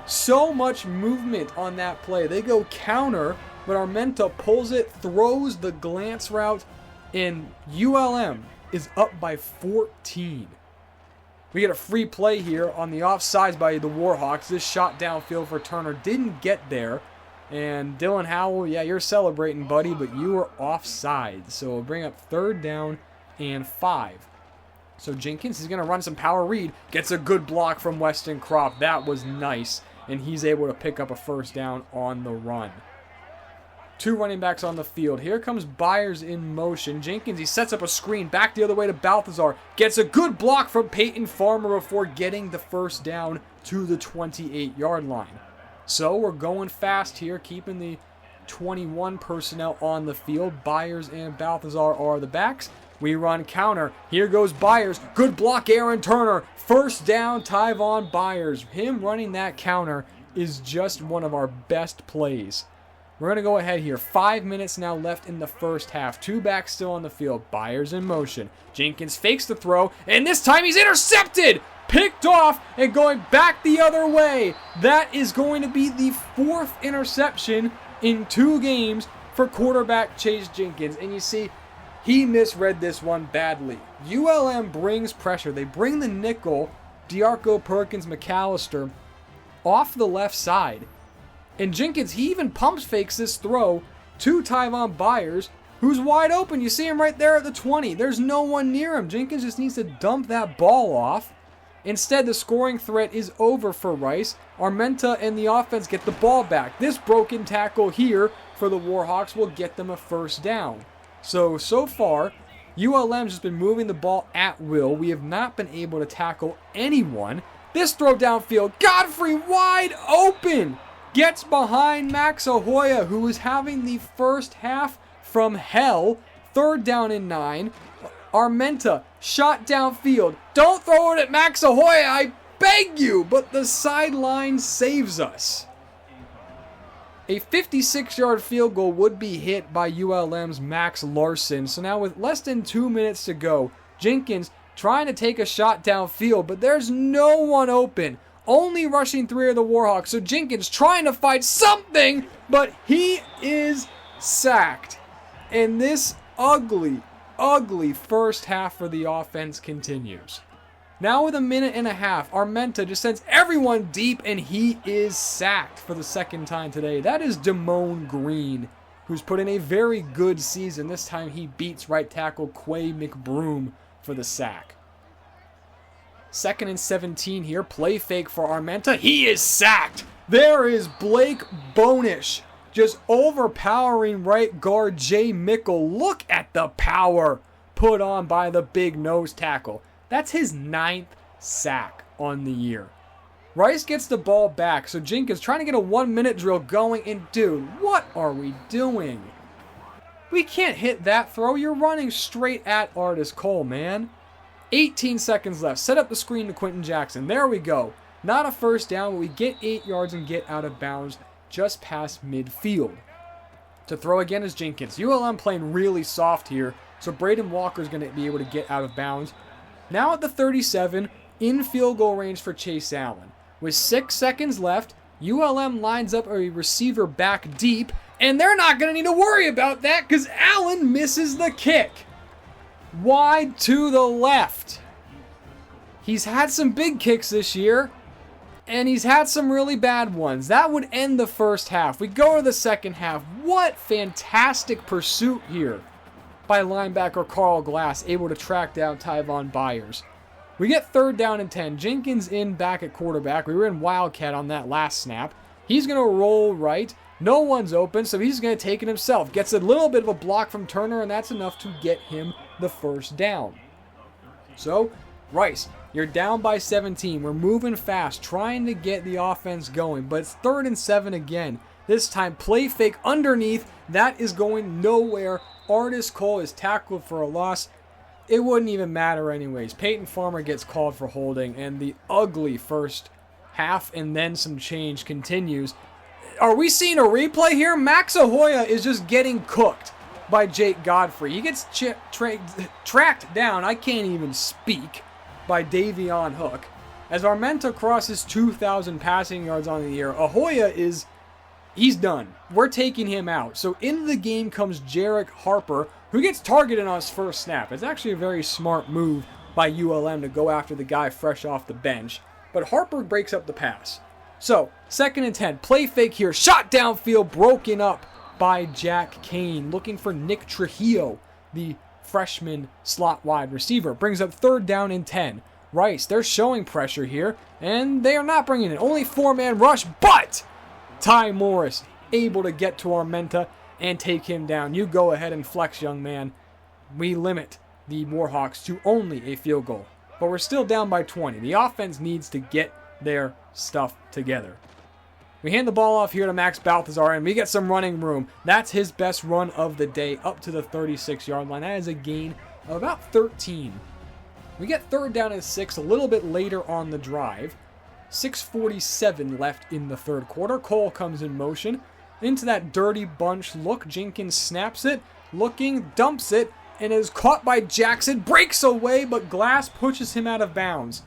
So much movement on that play. They go counter, but Armenta pulls it, throws the glance route, and ULM is up by 14. We get a free play here on the offsides by the Warhawks. This shot downfield for Turner didn't get there. And Dylan Howell, yeah, you're celebrating, buddy, but you were offside. So we'll bring up 3rd down and 5. So Jenkins is going to run some power read. Gets a good block from Weston Kropp. That was nice. And he's able to pick up a first down on the run. Two running backs on the field. Here comes Byers in motion. Jenkins, he sets up a screen back the other way to Balthazar. Gets a good block from Peyton Farmer before getting the first down to the 28-yard line. So we're going fast here, keeping the 21 personnel on the field. Byers and Balthazar are the backs. We run counter. Here goes Byers. Good block, Aaron Turner. First down, Tyvon Byers. Him running that counter is just one of our best plays. We're going to go ahead here. 5 minutes now left in the first half. Two backs still on the field. Byers in motion. Jenkins fakes the throw, and this time he's intercepted! Picked off and going back the other way. That is going to be the fourth interception in 2 games for quarterback Chase Jenkins. And you see, he misread this one badly. ULM brings pressure. They bring the nickel, D'Arco, Perkins, McAllister, off the left side. And Jenkins, he even pump fakes this throw to Tyvon Byers, who's wide open. You see him right there at the 20. There's no one near him. Jenkins just needs to dump that ball off. Instead, the scoring threat is over for Rice. Armenta and the offense get the ball back. This broken tackle here for the Warhawks will get them a first down. So far, ULM's just been moving the ball at will. We have not been able to tackle anyone. This throw downfield, Godfrey wide open! Gets behind Max Ahoya, who is having the first half from hell. Third down and 9. Armenta, shot downfield. Don't throw it at Max Ahoya, I beg you! But the sideline saves us. A 56-yard field goal would be hit by ULM's Max Larson. So now with less than 2 minutes to go, Jenkins trying to take a shot downfield, but there's no one open. Only rushing 3 of the Warhawks. So Jenkins trying to find something, but he is sacked. And this ugly first half for the offense continues. Now with a minute and a half, Armenta just sends everyone deep, and he is sacked for the second time today. That is Damone Green, who's put in a very good season. This time he beats right tackle Quay McBroom for the sack. 2nd and 17 here. Play fake for Armenta. He is sacked. There is Blake Bonish just overpowering right guard Jay Mickle. Look at the power put on by the big nose tackle. That's his 9th sack on the year. Rice gets the ball back, so Jenkins trying to get a 1-minute drill going, and dude, what are we doing? We can't hit that throw. You're running straight at Artis Cole, man. 18 seconds left. Set up the screen to Quentin Jackson. There we go. Not a first down, but we get 8 yards and get out of bounds just past midfield. To throw again is Jenkins. ULM playing really soft here, so Braden Walker's going to be able to get out of bounds. Now at the 37, in field goal range for Chase Allen. With 6 seconds left, ULM lines up a receiver back deep, and they're not going to need to worry about that because Allen misses the kick. Wide to the left. He's had some big kicks this year, and he's had some really bad ones. That would end the first half. We go to the second half. What fantastic pursuit here by linebacker Carl Glass, able to track down Tyvon Byers. We get 3rd down and 10. Jenkins in back at quarterback. We were in Wildcat on that last snap. He's going to roll right. No one's open, so he's going to take it himself. Gets a little bit of a block from Turner, and that's enough to get him the first down. So, Rice, you're down by 17. We're moving fast, trying to get the offense going, but it's 3rd and 7 again. This time, play fake underneath. That is going nowhere. Artis Cole is tackled for a loss. It wouldn't even matter anyways. Peyton Farmer gets called for holding, and the ugly first half and then some change continues. Are we seeing a replay here? Max Ahoya is just getting cooked by Jake Godfrey. He gets tracked down, I can't even speak, by Davion Hook. As Armenta crosses 2,000 passing yards on the year, Ahoya he's done. We're taking him out. So into the game comes Jarek Harper, who gets targeted on his first snap. It's actually a very smart move by ULM to go after the guy fresh off the bench. But Harper breaks up the pass. So, 2nd and 10. Play fake here. Shot downfield, broken up by Jack Kane. Looking for Nick Trujillo, the freshman slot wide receiver. Brings up 3rd down and 10. Rice, they're showing pressure here, and they are not bringing it. Only 4-man rush, but Ty Morris able to get to Armenta, and take him down. You go ahead and flex, young man. We limit the Warhawks to only a field goal. But we're still down by 20. The offense needs to get their stuff together. We hand the ball off here to Max Balthazar, and we get some running room. That's his best run of the day, up to the 36-yard line. That is a gain of about 13. We get third down and 6 a little bit later on the drive. 6:47 left in the third quarter. Cole comes in motion. Into that dirty bunch look. Jenkins snaps it, looking, dumps it, and is caught by Jackson. Breaks away, but Glass pushes him out of bounds.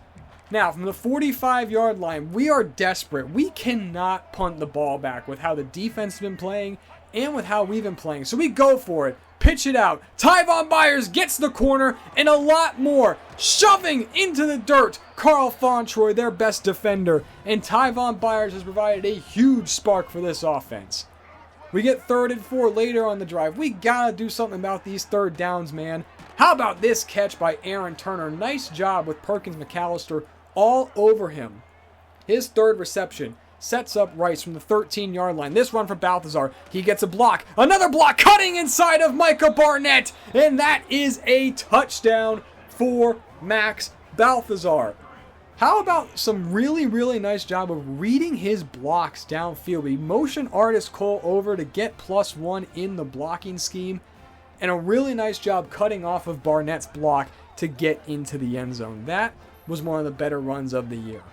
Now, from the 45-yard line, we are desperate. We cannot punt the ball back with how the defense has been playing and with how we've been playing. So we go for it. Pitch it out. Tyvon Byers gets the corner and a lot more. Shoving into the dirt. Carl Fontroy, their best defender. And Tyvon Byers has provided a huge spark for this offense. We get 3rd and 4 later on the drive. We gotta do something about these third downs, man. How about this catch by Aaron Turner? Nice job with Perkins McAllister all over him. His third reception sets up Rice from the 13-yard line. This run for Balthazar. He gets a block. Another block cutting inside of Micah Barnett. And that is a touchdown for Max Balthazar. How about some really nice job of reading his blocks downfield? We motion artist Cole over to get +1 in the blocking scheme. And a really nice job cutting off of Barnett's block to get into the end zone. That was one of the better runs of the year.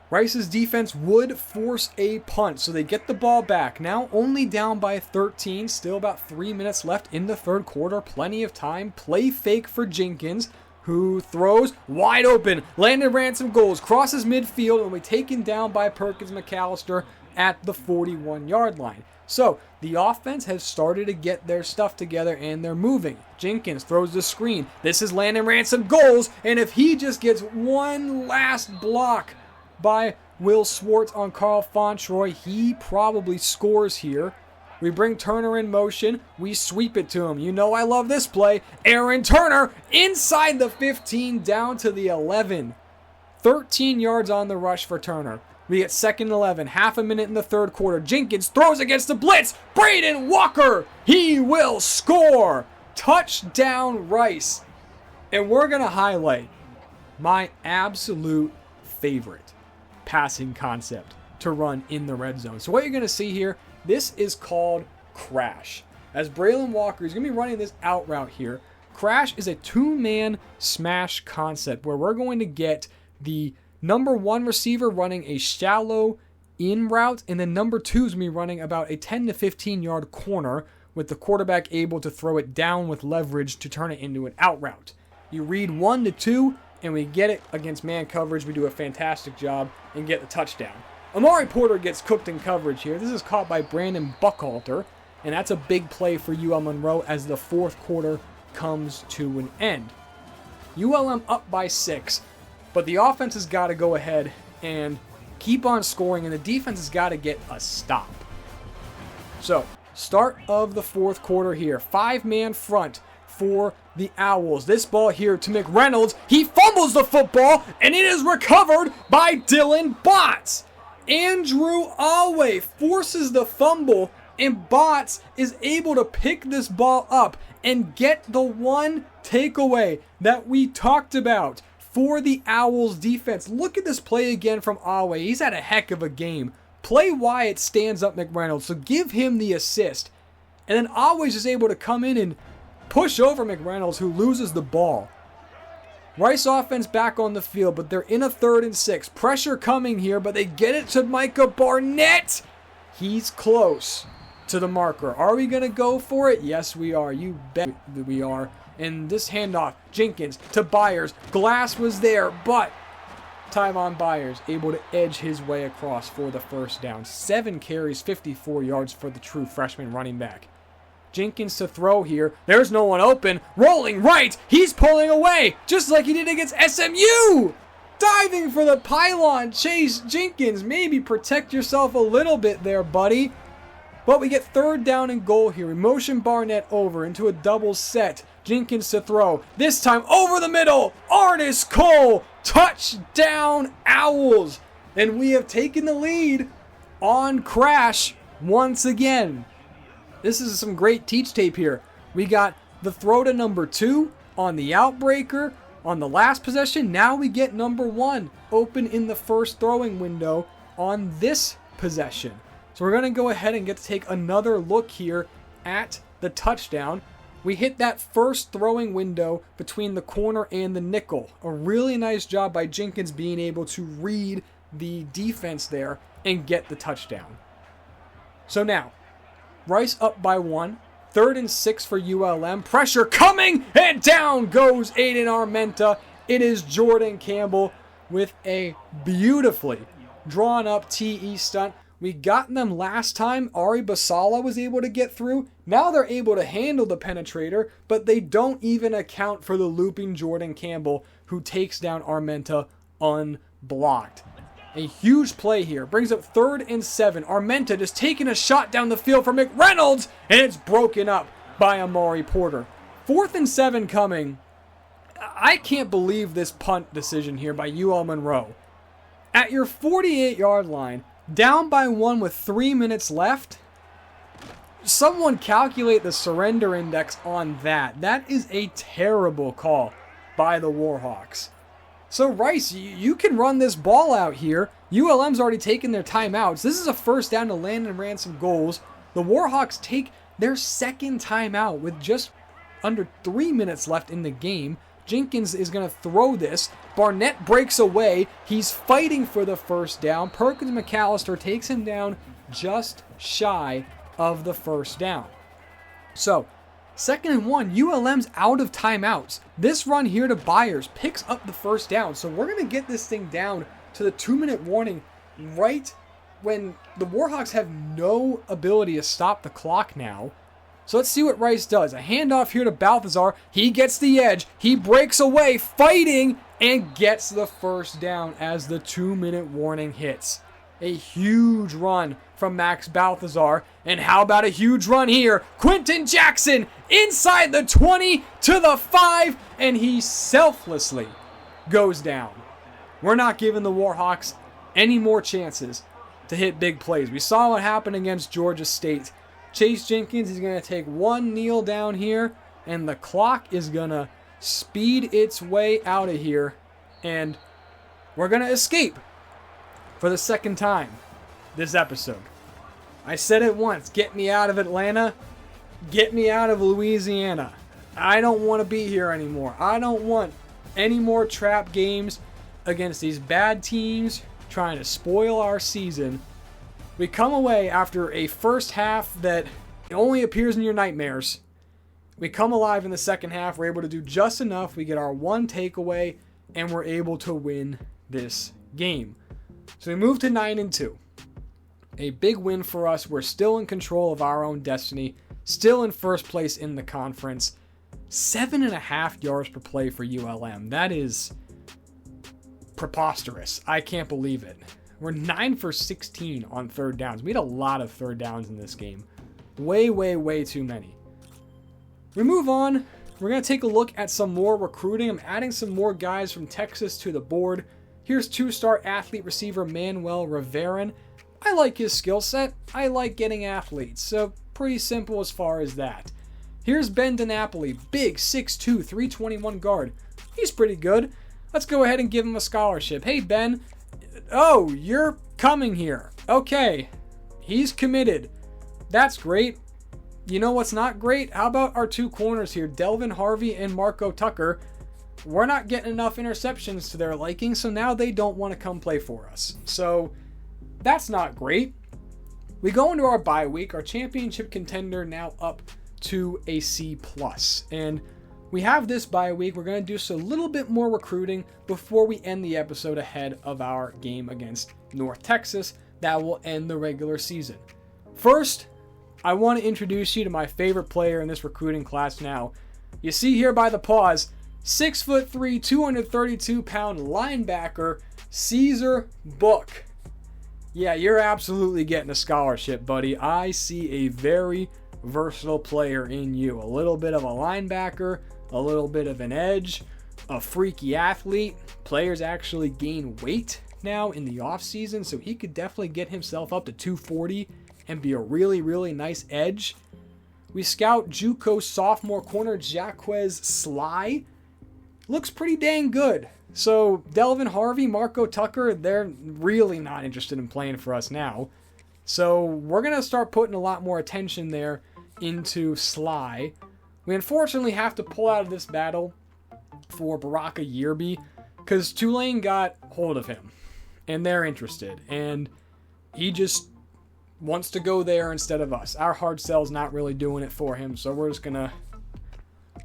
Rice's defense would force a punt, so they get the ball back. Now only down by 13, still about 3 minutes left in the third quarter. Plenty of time. Play fake for Jenkins, who throws wide open. Landon Ransom goes, crosses midfield, and we're taken down by Perkins McAllister at the 41-yard line. So the offense has started to get their stuff together and they're moving. Jenkins throws the screen. This is Landon Ransom goals, and if he just gets one last block by Will Swartz on Carl Fontroy, he probably scores here. We bring Turner in motion. We sweep it to him. You know I love this play. Aaron Turner inside the 15 down to the 11. 13 yards on the rush for Turner. We get 2nd and 11, half a minute in the third quarter. Jenkins throws against the blitz. Braden Walker, he will score. Touchdown Rice. And we're going to highlight my absolute favorite passing concept to run in the red zone. So what you're going to see here, this is called Crash. As Braylon Walker is going to be running this out route here. Crash is a 2-man smash concept where we're going to get the number 1 receiver running a shallow in route, and then number 2 is going to be running about a 10 to 15 yard corner with the quarterback able to throw it down with leverage to turn it into an out route. You read 1 to 2, and we get it against man coverage. We do a fantastic job and get the touchdown. Amari Porter gets cooked in coverage here. This is caught by Brandon Buckhalter, and that's a big play for UL Monroe as the fourth quarter comes to an end. ULM up by 6. But the offense has got to go ahead and keep on scoring, and the defense has got to get a stop. So, start of the fourth quarter here. 5-man front for the Owls. This ball here to McReynolds. He fumbles the football, and it is recovered by Dylan Botts. Andrew Alway forces the fumble, and Botts is able to pick this ball up and get the one takeaway that we talked about for the Owls defense. Look at this play again from Alway. He's had a heck of a game. Play Wyatt stands up McReynolds, so give him the assist. And then Alway's just able to come in and push over McReynolds, who loses the ball. Rice offense back on the field, but they're in a 3rd and 6. Pressure coming here, but they get it to Micah Barnett. He's close to the marker. Are we going to go for it? Yes, we are. You bet we are. And this handoff, Jenkins to Byers. Glass was there, but Tyvon Byers able to edge his way across for the first down. 7 carries, 54 yards for the true freshman running back. Jenkins to throw here. There's no one open. Rolling right. He's pulling away, just like he did against SMU. Diving for the pylon. Chase Jenkins, maybe protect yourself a little bit there, buddy. But we get 3rd down and goal here. We motion Barnett over into a double set. Jenkins to throw. This time over the middle. Artis Cole. Touchdown Owls. And we have taken the lead on Crash once again. This is some great teach tape here. We got the throw to number 2 on the outbreaker on the last possession. Now we get number 1 open in the first throwing window on this possession. So we're going to go ahead and get to take another look here at the touchdown. We hit that first throwing window between the corner and the nickel. A really nice job by Jenkins being able to read the defense there and get the touchdown. So now, Rice up by 1. 3rd and 6 for ULM. Pressure coming, and down goes Aiden Armenta. It is Jordan Campbell with a beautifully drawn up TE stunt. We got them last time. Ari Basala was able to get through. Now they're able to handle the penetrator, but they don't even account for the looping Jordan Campbell, who takes down Armenta unblocked. A huge play here. Brings up 3rd and 7. Armenta just taking a shot down the field for McReynolds, and it's broken up by Amari Porter. 4th and 7 coming. I can't believe this punt decision here by UL Monroe. At your 48-yard line, down by 1 with 3 minutes left. Someone calculate the surrender index on that. That is a terrible call by the Warhawks. So Rice, you can run this ball out here. ULM's already taken their timeouts. This is a first down to land and ransom goals. The Warhawks take their second timeout with just under 3 minutes left in the game. Jenkins is going to throw this. Barnett breaks away. He's fighting for the first down. Perkins McAllister takes him down just shy of the first down. So, 2nd and 1, ULM's out of timeouts. This run here to Byers picks up the first down. So we're going to get this thing down to the 2-minute warning right when the Warhawks have no ability to stop the clock now. So let's see what Rice does. A handoff here to Balthazar. He gets the edge. He breaks away, fighting, and gets the first down as the 2-minute warning hits. A huge run from Max Balthazar. And how about a huge run here? Quentin Jackson inside the 20 to the 5, and he selflessly goes down. We're not giving the Warhawks any more chances to hit big plays. We saw what happened against Georgia State. Chase Jenkins is going to take one kneel down here, and the clock is going to speed its way out of here, and we're going to escape for the second time this episode. I said it once, get me out of Atlanta, get me out of Louisiana. I don't want to be here anymore. I don't want any more trap games against these bad teams trying to spoil our season. We come away after a first half that only appears in your nightmares. We come alive in the second half. We're able to do just enough. We get our one takeaway, and we're able to win this game. So we move to 9-2. A big win for us. We're still in control of our own destiny. Still in first place in the conference. 7.5 yards per play for ULM. That is preposterous. I can't believe it. We're 9 for 16 on third downs. We had a lot of third downs in this game. Way too many. We move on. We're going to take a look at some more recruiting. I'm adding some more guys from Texas to the board. Here's 2-star athlete receiver Manuel Riveron. I like his skill set. I like getting athletes. So pretty simple as far as that. Here's Ben DiNapoli. Big 6'2", 321 guard. He's pretty good. Let's go ahead and give him a scholarship. Hey, Ben. Oh, you're coming here. Okay. He's committed. That's great. You know what's not great? How about our two corners here, Delvin Harvey and Marco Tucker? We're not getting enough interceptions to their liking, so now they don't want to come play for us. So that's not great. We go into our bye week, our championship contender now up to a C+. And we have this bye week. We're going to do just a little bit more recruiting before we end the episode ahead of our game against North Texas. That will end the regular season. First, I want to introduce you to my favorite player in this recruiting class now. You see here by the pause, 6'3", 232-pound linebacker, Caesar Book. Yeah, you're absolutely getting a scholarship, buddy. I see a very versatile player in you. A little bit of a linebacker, a little bit of an edge, a freaky athlete. Players actually gain weight now in the offseason, so he could definitely get himself up to 240 and be a really, really nice edge. We scout JUCO sophomore corner Jaquez Sly. Looks pretty dang good. So Delvin Harvey, Marco Tucker, they're really not interested in playing for us now. So we're going to start putting a lot more attention there into Sly. We unfortunately have to pull out of this battle for Baraka Yerby because Tulane got hold of him and they're interested. And he just wants to go there instead of us. Our hard sell's not really doing it for him, so we're just going to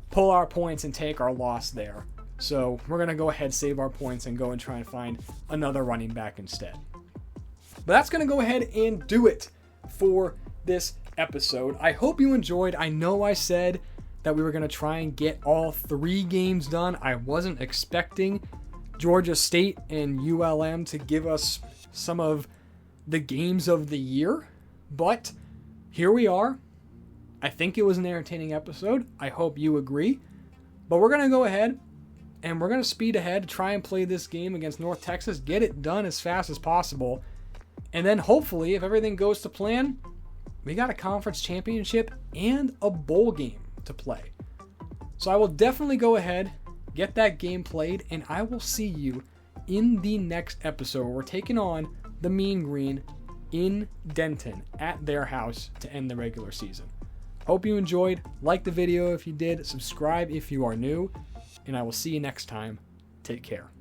pull our points and take our loss there. So we're going to go ahead, save our points, and go and try and find another running back instead. But that's going to go ahead and do it for this episode. I hope you enjoyed. I know I said that we were going to try and get all 3 games done. I wasn't expecting Georgia State and ULM to give us some of the games of the year, but here we are. I think it was an entertaining episode. I hope you agree. But we're going to go ahead and we're going to speed ahead to try and play this game against North Texas, get it done as fast as possible, and then hopefully, if everything goes to plan, we got a conference championship and a bowl game to play. So I will definitely go ahead, get that game played, and I will see you in the next episode where we're taking on the Mean Green in Denton at their house to end the regular season. Hope you enjoyed. Like the video if you did. Subscribe if you are new. And I will see you next time. Take care.